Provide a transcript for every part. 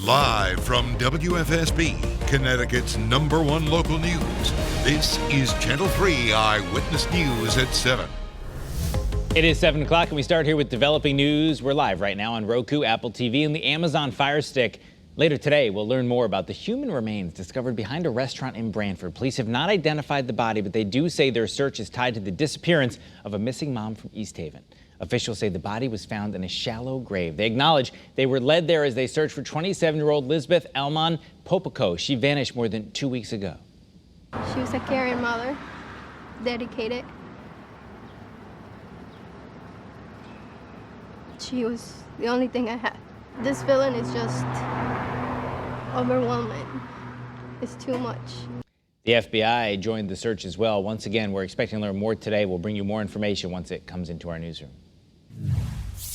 Live from WFSB, Connecticut's #1 local news, this is Channel 3 Eyewitness News at 7. It is 7 o'clock and we start here with developing news. We're live right now on Roku, Apple TV, and the Amazon Fire Stick. Later today, we'll learn more about the human remains discovered behind a restaurant in Branford. Police have not identified the body, but they do say their search is tied to the disappearance of a missing mom from East Haven. Officials say the body was found in a shallow grave. They acknowledge they were led there as they searched for 27-year-old Lisbeth Elmon Popico. She vanished more than 2 weeks ago. She was a caring mother, dedicated. She was the only thing I had. This feeling is just overwhelming. It's too much. The FBI joined the search as well. Once again, we're expecting to learn more today. We'll bring you more information once it comes into our newsroom.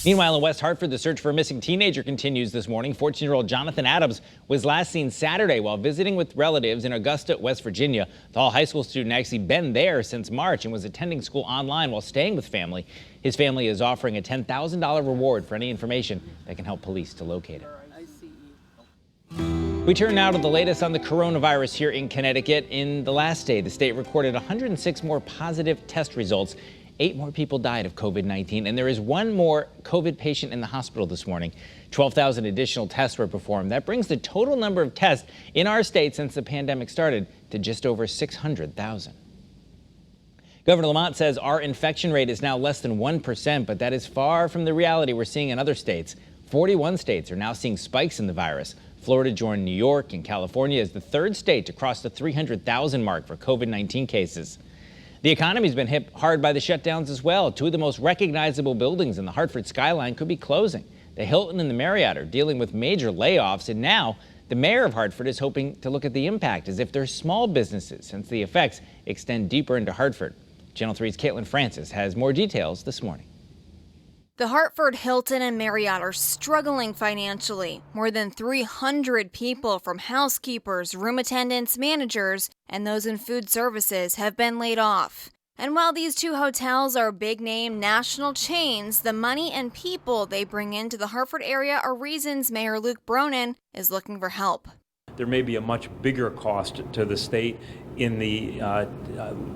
Meanwhile, in West Hartford, the search for a missing teenager continues this morning. 14-year-old Jonathan Adams was last seen Saturday while visiting with relatives in Augusta, West Virginia. The Hall High School student actually been there since March and was attending school online while staying with family. His family is offering a $10,000 reward for any information that can help police to locate him. We turn now to the latest on the coronavirus here in Connecticut. In the last day, the state recorded 106 more positive test results. 8 more people died of COVID-19, and there is 1 more COVID patient in the hospital this morning. 12,000 additional tests were performed. That brings the total number of tests in our state since the pandemic started to just over 600,000. Governor Lamont says our infection rate is now less than 1%, but that is far from the reality we're seeing in other states. 41 states are now seeing spikes in the virus. Florida joined New York and California as the 3rd state to cross the 300,000 mark for COVID-19 cases. The economy's been hit hard by the shutdowns as well. 2 of the most recognizable buildings in the Hartford skyline could be closing. The Hilton and the Marriott are dealing with major layoffs, and now the mayor of Hartford is hoping to look at the impact as if they're small businesses, since the effects extend deeper into Hartford. Channel 3's Caitlin Francis has more details this morning. The Hartford, Hilton, and Marriott are struggling financially. More than 300 people, from housekeepers, room attendants, managers, and those in food services, have been laid off. And while these 2 hotels are big-name national chains, the money and people they bring into the Hartford area are reasons Mayor Luke Bronin is looking for help. There may be a much bigger cost to the state in the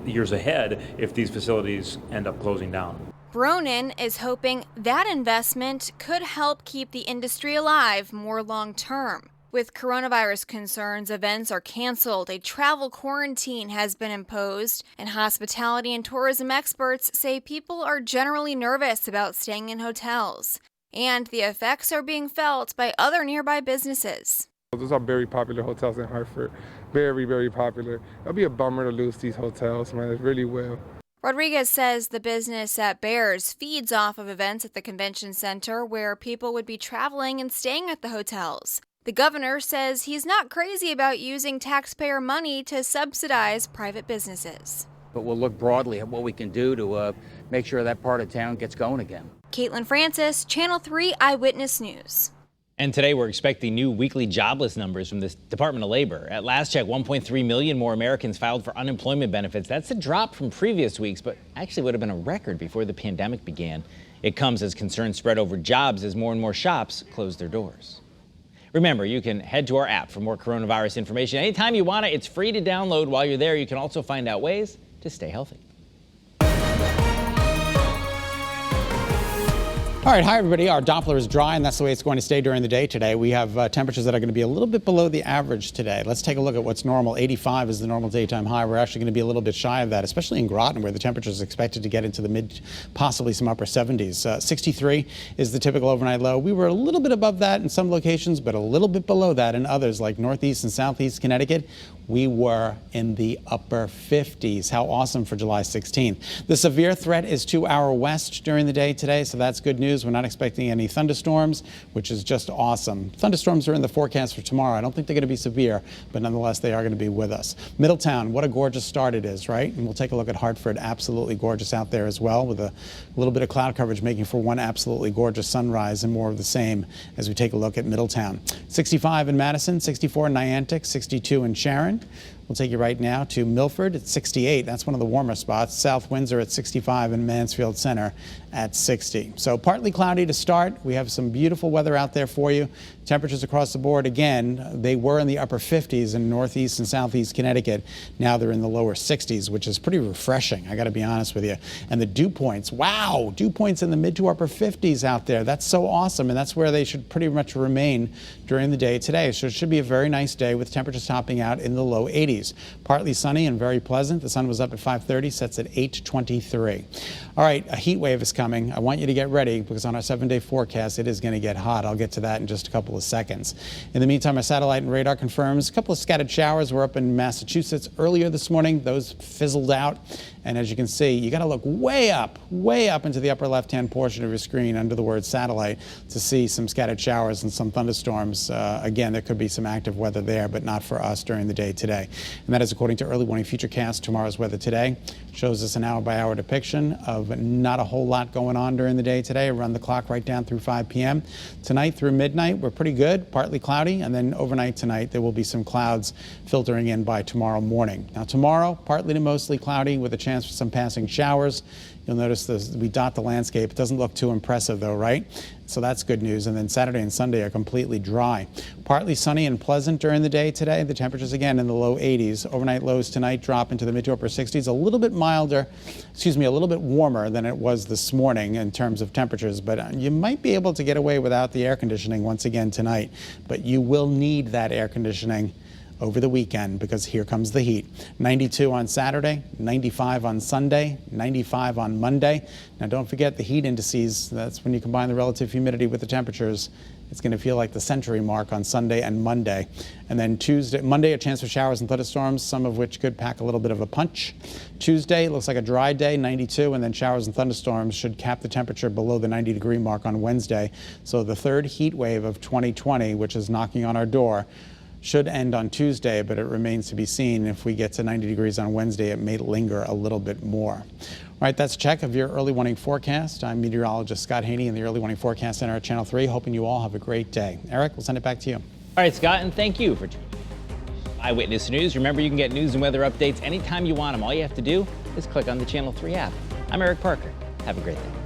years ahead if these facilities end up closing down. Bronin is hoping that investment could help keep the industry alive more long-term. With coronavirus concerns, events are canceled, a travel quarantine has been imposed, and hospitality and tourism experts say people are generally nervous about staying in hotels. And the effects are being felt by other nearby businesses. Those are very popular hotels in Hartford. Very, very popular. It'll be a bummer to lose these hotels, man. It really will. Rodriguez says the business at Bears feeds off of events at the convention center where people would be traveling and staying at the hotels. The governor says he's not crazy about using taxpayer money to subsidize private businesses. But we'll look broadly at what we can do to make sure that part of town gets going again. Caitlin Francis, Channel 3 Eyewitness News. And today we're expecting new weekly jobless numbers from the Department of Labor. At last check, 1.3 million more Americans filed for unemployment benefits. That's a drop from previous weeks, but actually would have been a record before the pandemic began. It comes as concerns spread over jobs as more and more shops close their doors. Remember, you can head to our app for more coronavirus information. Anytime you want it, it's free to download. While you're there, you can also find out ways to stay healthy. All right, hi everybody. Our Doppler is dry, and that's the way it's going to stay during the day today. We have temperatures that are going to be a little bit below the average today. Let's take a look at what's normal. 85 is the normal daytime high. We're actually going to be a little bit shy of that, especially in Groton, where the temperature is expected to get into the mid, possibly some upper 70s. 63 is the typical overnight low. We were a little bit above that in some locations, but a little bit below that in others, like Northeast and Southeast Connecticut. We were in the upper 50s. How awesome for July 16th. The severe threat is to our west during the day today, so that's good news. We're not expecting any thunderstorms, which is just awesome. Thunderstorms are in the forecast for tomorrow. I don't think they're going to be severe, but nonetheless, they are going to be with us. Middletown, what a gorgeous start it is, right? And we'll take a look at Hartford. Absolutely gorgeous out there as well, with a little bit of cloud coverage, making for one absolutely gorgeous sunrise, and more of the same as we take a look at Middletown. 65 in Madison, 64 in Niantic, 62 in SHARON. We'll take you right now to Milford at 68. That's one of the warmer spots. South Windsor at 65 and Mansfield Center at 60. So partly cloudy to start. We have some beautiful weather out there for you. Temperatures across the board, again, they were in the upper 50s in northeast and southeast Connecticut. Now they're in the lower 60s, which is pretty refreshing, I got to be honest with you. And the dew points, wow, dew points in the mid to upper 50s out there. That's so awesome, and that's where they should pretty much remain during the day today. So it should be a very nice day with temperatures topping out in the low 80s. Partly sunny and very pleasant. The sun was up at 5:30, sets at 8:23. All right, a heat wave is coming. I want you to get ready because on our 7-day forecast, it is going to get hot. I'll get to that in just a couple of seconds. In the meantime, our satellite and radar confirms a couple of scattered showers were up in Massachusetts earlier this morning. Those fizzled out. And as you can see, you got to look way up into the upper left-hand portion of your screen under the word satellite to see some scattered showers and some thunderstorms. Again, there could be some active weather there, but not for us during the day today. And that is according to early warning futurecast. Tomorrow's weather today shows us an hour-by-hour depiction of not a whole lot going on during the day today. Run the clock right down through 5 p.m. Tonight through midnight, we're pretty good, partly cloudy, and then overnight tonight there will be some clouds filtering in by tomorrow morning. Now tomorrow, partly to mostly cloudy with a chance for some passing showers. You'll notice we dot the landscape. It doesn't look too impressive though, right? So that's good news. And then Saturday and Sunday are completely dry. Partly sunny and pleasant during the day today. The temperatures again in the low 80s. Overnight lows tonight drop into the mid to upper 60s. A little bit milder, a little bit warmer than it was this morning in terms of temperatures. But you might be able to get away without the air conditioning once again tonight. But you will need that air conditioning over the weekend because here comes the heat. 92 on Saturday, 95 on Sunday, 95 on Monday. Now don't forget the heat indices. That's when you combine the relative humidity with the temperatures. It's going to feel like the century mark on Sunday and Monday. And then Monday, a chance for showers and thunderstorms, some of which could pack a little bit of a punch. Tuesday looks like a dry day, 92, and then showers and thunderstorms should cap the temperature below the 90-degree mark on Wednesday. So the third heat wave of 2020, which is knocking on our door, should end on Tuesday, but it remains to be seen. If we get to 90 degrees on Wednesday, it may linger a little bit more. All right, that's a check of your early warning forecast. I'm meteorologist Scot Haney in the Early Warning Forecast Center at Channel 3, hoping you all have a great day. Eric, we'll send it back to you. All right, Scott, and thank you for tuning in. Eyewitness News. Remember, you can get news and weather updates anytime you want them. All you have to do is click on the Channel 3 app. I'm Eric Parker. Have a great day.